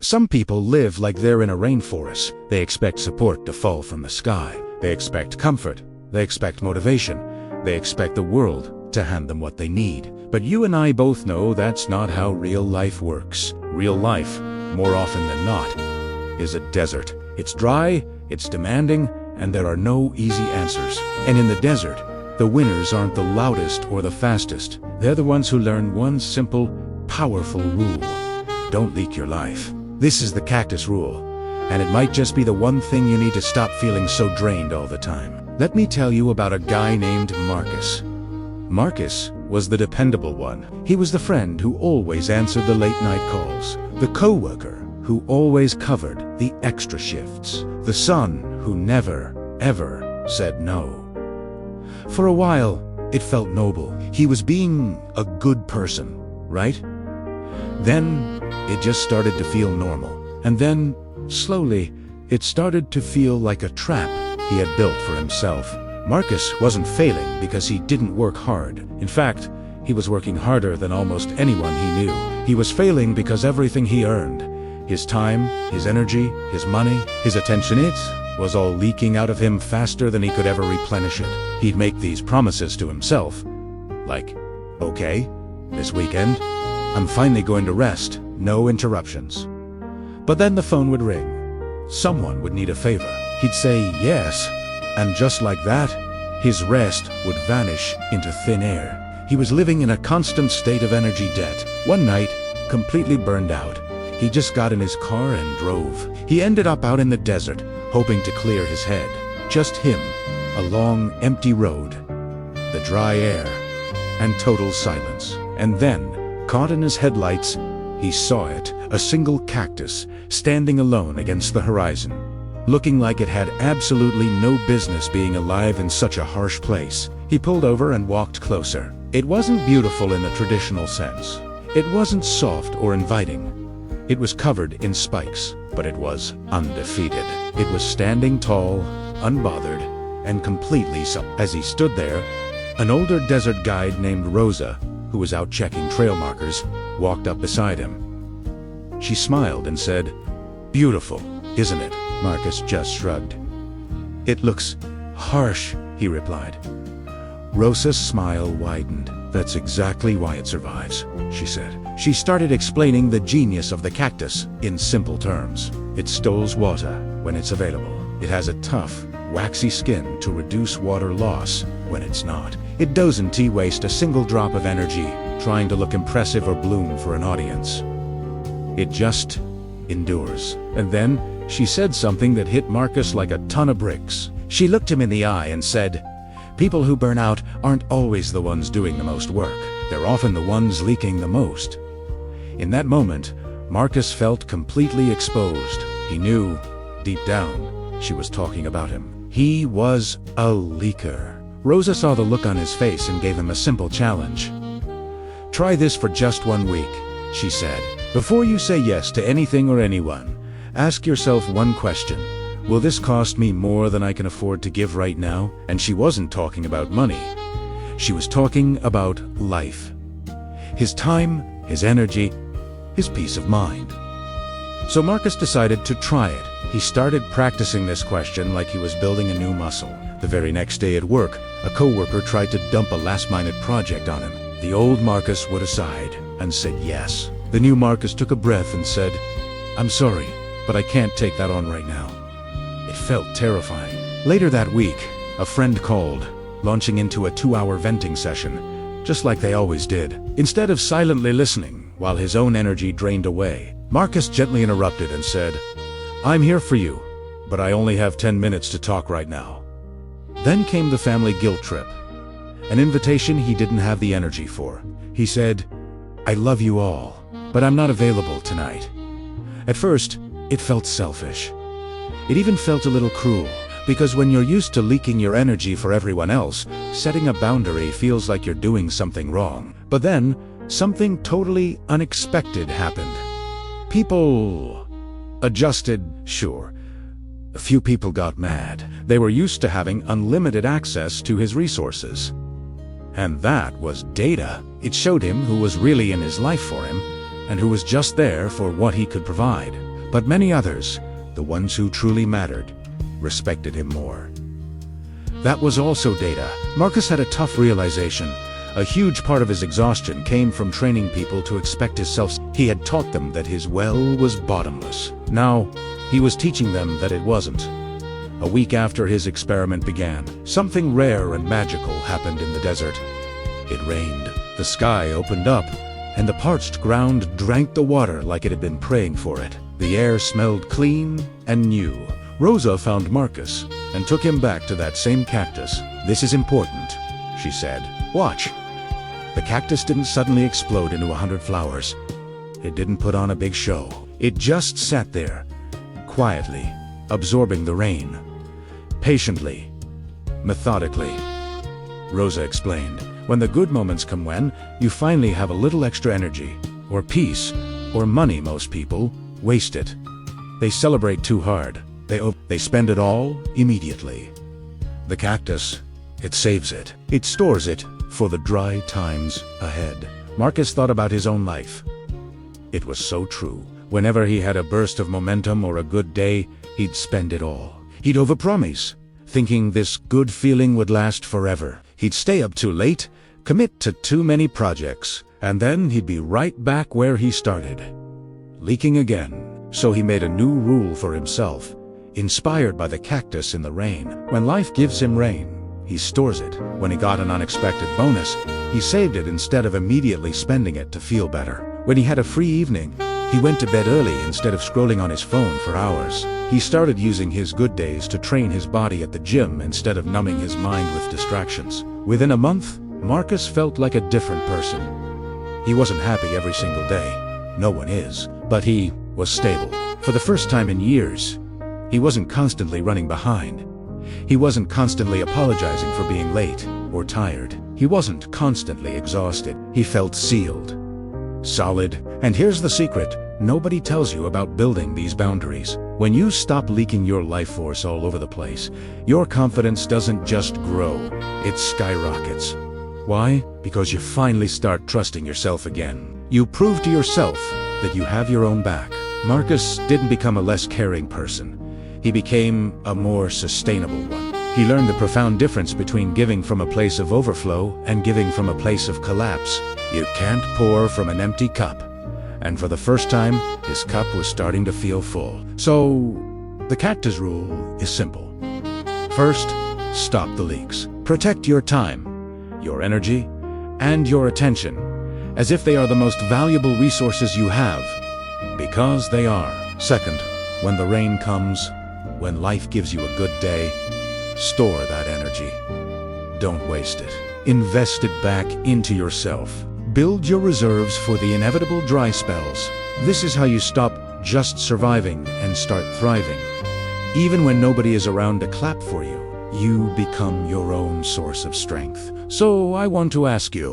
Some people live like they're in a rainforest. They expect support to fall from the sky. They expect comfort. They expect motivation. They expect the world to hand them what they need. But you and I both know that's not how real life works. Real life, more often than not, is a desert. It's dry, it's demanding, and there are no easy answers. And in the desert, the winners aren't the loudest or the fastest. They're the ones who learn one simple, powerful rule. Don't leak your life. This is the Cactus rule, and it might just be the one thing you need to stop feeling so drained all the time. Let me tell you about a guy named Marcus. Marcus was the dependable one. He was the friend who always answered the late-night calls, the co-worker who always covered the extra shifts, the son who never, ever said no. For a while, it felt noble. He was being a good person, right? Then, it just started to feel normal. And then, slowly, it started to feel like a trap he had built for himself. Marcus wasn't failing because he didn't work hard. In fact, he was working harder than almost anyone he knew. He was failing because everything he earned, his time, his energy, his money, his attention, it was all leaking out of him faster than he could ever replenish it. He'd make these promises to himself, like, okay, this weekend, I'm finally going to rest, no interruptions. But then the phone would ring. Someone would need a favor. He'd say yes, and just like that, his rest would vanish into thin air. He was living in a constant state of energy debt. One night, completely burned out, he just got in his car and drove. He ended up out in the desert, hoping to clear his head. Just him, a long, empty road, the dry air, and total silence. And then, caught in his headlights, he saw it, a single cactus, standing alone against the horizon, looking like it had absolutely no business being alive in such a harsh place. He pulled over and walked closer. It wasn't beautiful in the traditional sense. It wasn't soft or inviting. It was covered in spikes, but it was undefeated. It was standing tall, unbothered, and completely so. As he stood there, an older desert guide named Rosa, who was out checking trail markers, walked up beside him. She smiled and said, "Beautiful, isn't it?" Marcus just shrugged. "It looks harsh," he replied. Rosa's smile widened. "That's exactly why it survives," she said. She started explaining the genius of the cactus in simple terms. It stores water when it's available. It has a tough, waxy skin to reduce water loss when it's not. It doesn't waste a single drop of energy trying to look impressive or bloom for an audience. It just endures. And then she said something that hit Marcus like a ton of bricks. She looked him in the eye and said, "People who burn out aren't always the ones doing the most work. They're often the ones leaking the most." In that moment, Marcus felt completely exposed. He knew, deep down, she was talking about him. He was a leaker. Rosa saw the look on his face and gave him a simple challenge. "Try this for just 1 week," she said. "Before you say yes to anything or anyone, ask yourself one question. Will this cost me more than I can afford to give right now?" And she wasn't talking about money. She was talking about life. His time, his energy, his peace of mind. So Marcus decided to try it. He started practicing this question like he was building a new muscle. The very next day at work, a coworker tried to dump a last-minute project on him. The old Marcus would aside and said yes. The new Marcus took a breath and said, "I'm sorry, but I can't take that on right now." It felt terrifying. Later that week, a friend called, launching into a 2-hour venting session, just like they always did. Instead of silently listening while his own energy drained away, Marcus gently interrupted and said, "I'm here for you, but I only have 10 minutes to talk right now." Then came the family guilt trip, an invitation he didn't have the energy for. He said, "I love you all, but I'm not available tonight." At first, it felt selfish. It even felt a little cruel, because when you're used to leaking your energy for everyone else, setting a boundary feels like you're doing something wrong. But then, something totally unexpected happened. People adjusted, sure. A few people got mad. They were used to having unlimited access to his resources. And that was data. It showed him who was really in his life for him, and who was just there for what he could provide. But many others, the ones who truly mattered, respected him more. That was also data. Marcus had a tough realization. A huge part of his exhaustion came from training people to expect his self. He had taught them that his well was bottomless. Now, he was teaching them that it wasn't. A week after his experiment began, something rare and magical happened in the desert. It rained, the sky opened up, and the parched ground drank the water like it had been praying for it. The air smelled clean and new. Rosa found Marcus and took him back to that same cactus. "This is important," she said. "Watch." The cactus didn't suddenly explode into 100 flowers. It didn't put on a big show. It just sat there, quietly, absorbing the rain. Patiently, methodically. Rosa explained, when the good moments come, when you finally have a little extra energy, or peace, or money, most people waste it. They celebrate too hard. They spend it all immediately. The cactus, it saves it. It stores it for the dry times ahead. Marcus thought about his own life. It was so true. Whenever he had a burst of momentum or a good day, he'd spend it all. He'd overpromise, thinking this good feeling would last forever. He'd stay up too late, commit to too many projects, and then he'd be right back where he started, leaking again. So he made a new rule for himself, inspired by the cactus in the rain. When life gives him rain, he stores it. When he got an unexpected bonus, he saved it instead of immediately spending it to feel better. When he had a free evening, he went to bed early instead of scrolling on his phone for hours. He started using his good days to train his body at the gym instead of numbing his mind with distractions. Within a month, Marcus felt like a different person. He wasn't happy every single day. No one is. But he was stable. For the first time in years, he wasn't constantly running behind. He wasn't constantly apologizing for being late or tired. He wasn't constantly exhausted. He felt sealed, solid. And here's the secret: nobody tells you about building these boundaries. When you stop leaking your life force all over the place, your confidence doesn't just grow, it skyrockets. Why? Because you finally start trusting yourself again. You prove to yourself that you have your own back. Marcus didn't become a less caring person. He became a more sustainable one. He learned the profound difference between giving from a place of overflow and giving from a place of collapse. You can't pour from an empty cup. And for the first time, his cup was starting to feel full. So, the cactus rule is simple. First, stop the leaks. Protect your time, your energy, and your attention, as if they are the most valuable resources you have, because they are. Second, when the rain comes, when life gives you a good day, store that energy. Don't waste it. Invest it back into yourself. Build your reserves for the inevitable dry spells. This is how you stop just surviving and start thriving. Even when nobody is around to clap for you, you become your own source of strength. So I want to ask you,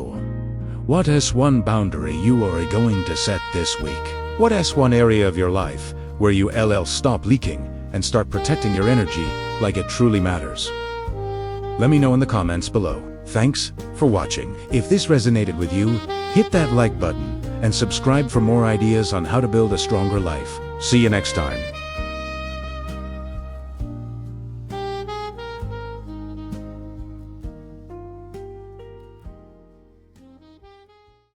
what S1 boundary you are going to set this week? What S1 area of your life where you stop leaking and start protecting your energy like it truly matters? Let me know in the comments below. Thanks for watching. If this resonated with you, hit that like button and subscribe for more ideas on how to build a stronger life. See you next time.